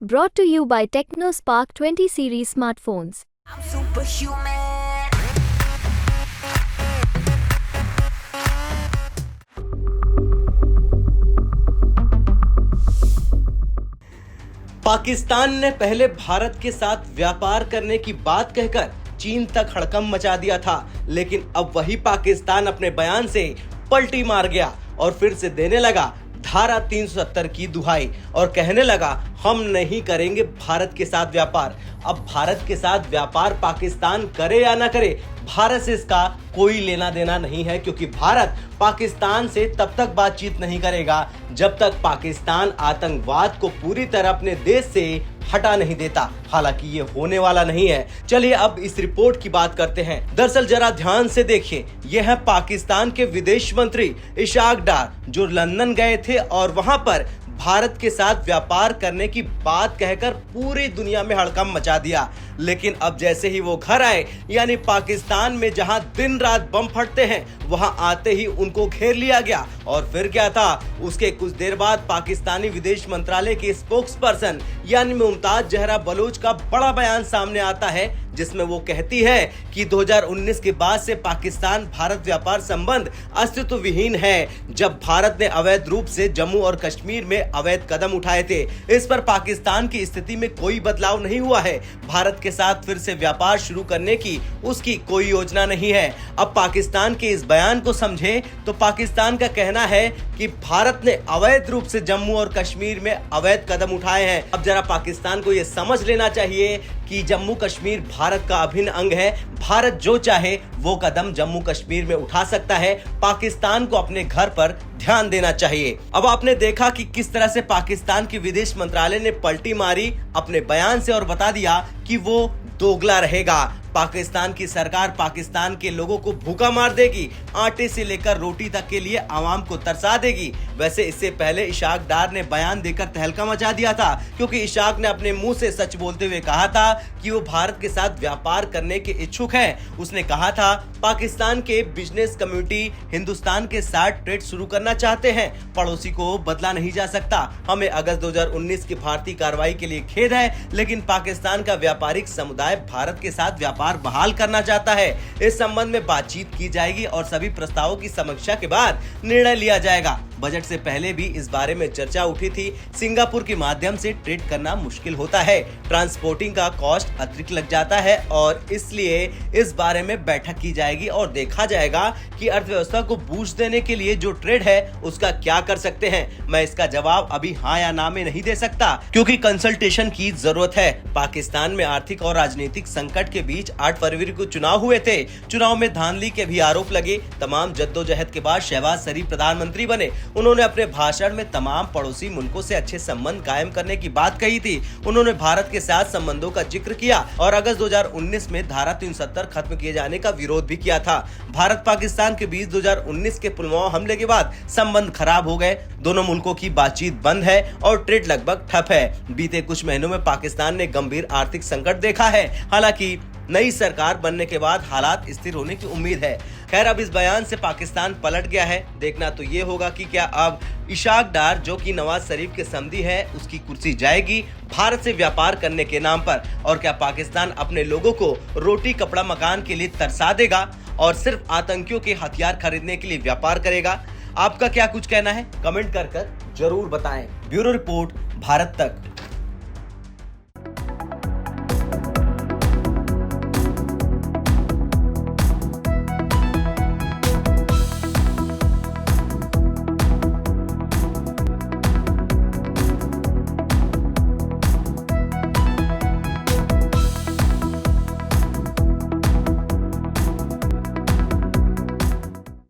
Brought to you by TechnoSpark 20 series smartphones. I'm superhuman. Pakistan ने पहले भारत के साथ व्यापार करने की बात कहकर चीन तक हड़कंप मचा दिया था, लेकिन अब वही पाकिस्तान अपने बयान से पलटी मार गया और फिर से देने लगा धारा 370 की दुहाई और कहने लगा हम नहीं करेंगे भारत के साथ व्यापार। अब भारत के साथ व्यापार पाकिस्तान करे या ना करे, भारत से इसका कोई लेना देना नहीं है, क्योंकि भारत पाकिस्तान से तब तक बातचीत नहीं करेगा जब तक पाकिस्तान आतंकवाद को पूरी तरह अपने देश से हटा नहीं देता। हालांकि ये होने वाला नहीं है। चलिए अब इस रिपोर्ट की बात करते हैं। दरअसल जरा ध्यान से देखिए, यह है पाकिस्तान के विदेश मंत्री इशाक डार जो लंदन गए थे और वहां पर भारत के साथ व्यापार करने की बात कहकर पूरी दुनिया में हड़कंप मचा दिया। लेकिन अब जैसे ही वो घर आए, यानी पाकिस्तान में जहां दिन रात बम फटते हैं, वहां आते ही उनको घेर लिया गया। और फिर क्या था, उसके कुछ देर बाद पाकिस्तानी विदेश मंत्रालय के स्पोक्स पर्सन यानी मुमताज जहरा बलोच का बड़ा बयान सामने आता है, जिसमें वो कहती है कि 2019 के बाद से पाकिस्तान भारत व्यापार संबंध अस्तित्व विहीन है, जब भारत ने अवैध रूप से जम्मू और कश्मीर में अवैध कदम उठाए थे। इस पर पाकिस्तान की स्थिति में कोई बदलाव नहीं हुआ है। भारत के साथ फिर से व्यापार शुरू करने की उसकी कोई योजना नहीं है। अब पाकिस्तान के इस बयान को समझे तो पाकिस्तान का कहना है कि भारत ने अवैध रूप से जम्मू और कश्मीर में अवैध कदम उठाए हैं। अब जरा पाकिस्तान को यह समझ लेना चाहिए कि जम्मू कश्मीर भारत का अभिन्न अंग है। भारत जो चाहे वो कदम जम्मू कश्मीर में उठा सकता है। पाकिस्तान को अपने घर पर ध्यान देना चाहिए। अब आपने देखा कि किस तरह से पाकिस्तान के विदेश मंत्रालय ने पलटी मारी अपने बयान से और बता दिया कि वो दोगला रहेगा। पाकिस्तान की सरकार पाकिस्तान के लोगों को भूखा मार देगी, आटे से लेकर रोटी तक के लिए आवाम को तरसा देगी। वैसे इससे पहले इशाक डार ने बयान देकर तहलका मचा दिया था, क्योंकि इशाक ने अपने मुंह से सच बोलते हुए कहा था कि वो भारत के साथ व्यापार करने के इच्छुक हैं। उसने कहा था पाकिस्तान के बिजनेस कम्युनिटी हिंदुस्तान के साथ ट्रेड शुरू करना चाहते हैं। पड़ोसी को बदला नहीं जा सकता। हमें अगस्त 2019 की भारतीय कार्रवाई के लिए खेद है, लेकिन पाकिस्तान का व्यापारिक समुदाय भारत के साथ व्यापार बहाल करना चाहता है। इस संबंध में बातचीत की जाएगी और सभी प्रस्तावों की समीक्षा के बाद निर्णय लिया जाएगा। बजट से पहले भी इस बारे में चर्चा उठी थी। सिंगापुर के माध्यम से ट्रेड करना मुश्किल होता है, ट्रांसपोर्टिंग का कॉस्ट अतिरिक्त लग जाता है और इसलिए इस बारे में बैठक की जाएगी और देखा जाएगा कि अर्थव्यवस्था को बूस्ट देने के लिए जो ट्रेड है उसका क्या कर सकते हैं। मैं इसका जवाब अभी हाँ या ना में नहीं दे सकता, क्योंकि कंसल्टेशन की जरूरत है। पाकिस्तान में आर्थिक और राजनीतिक संकट के बीच 8 फरवरी को चुनाव हुए थे। चुनाव में धांधली के भी आरोप लगे। तमाम जद्दोजहद के बाद शहबाज शरीफ प्रधानमंत्री बने। उन्होंने अपने भाषण में तमाम पड़ोसी मुल्कों से अच्छे संबंध कायम करने की बात कही थी। उन्होंने भारत के साथ संबंधों का जिक्र किया और अगस्त 2019 में धारा 370 खत्म किए जाने का विरोध भी किया था। भारत पाकिस्तान के बीच 2019 के पुलवामा हमले के बाद संबंध खराब हो गए। दोनों मुल्कों की बातचीत बंद है और ट्रेड लगभग ठप है। बीते कुछ महीनों में पाकिस्तान ने गंभीर आर्थिक संकट देखा है। हालांकि नई सरकार बनने के बाद हालात स्थिर होने की उम्मीद है। खैर, अब इस बयान से पाकिस्तान पलट गया है। देखना तो ये होगा कि क्या अब इशाक डार, जो कि नवाज शरीफ के समधी है, उसकी कुर्सी जाएगी भारत से व्यापार करने के नाम पर, और क्या पाकिस्तान अपने लोगों को रोटी कपड़ा मकान के लिए तरसा देगा और सिर्फ आतंकियों के हथियार खरीदने के लिए व्यापार करेगा। आपका क्या कुछ कहना है, कमेंट कर जरूर बताएं। ब्यूरो रिपोर्ट, भारत तक।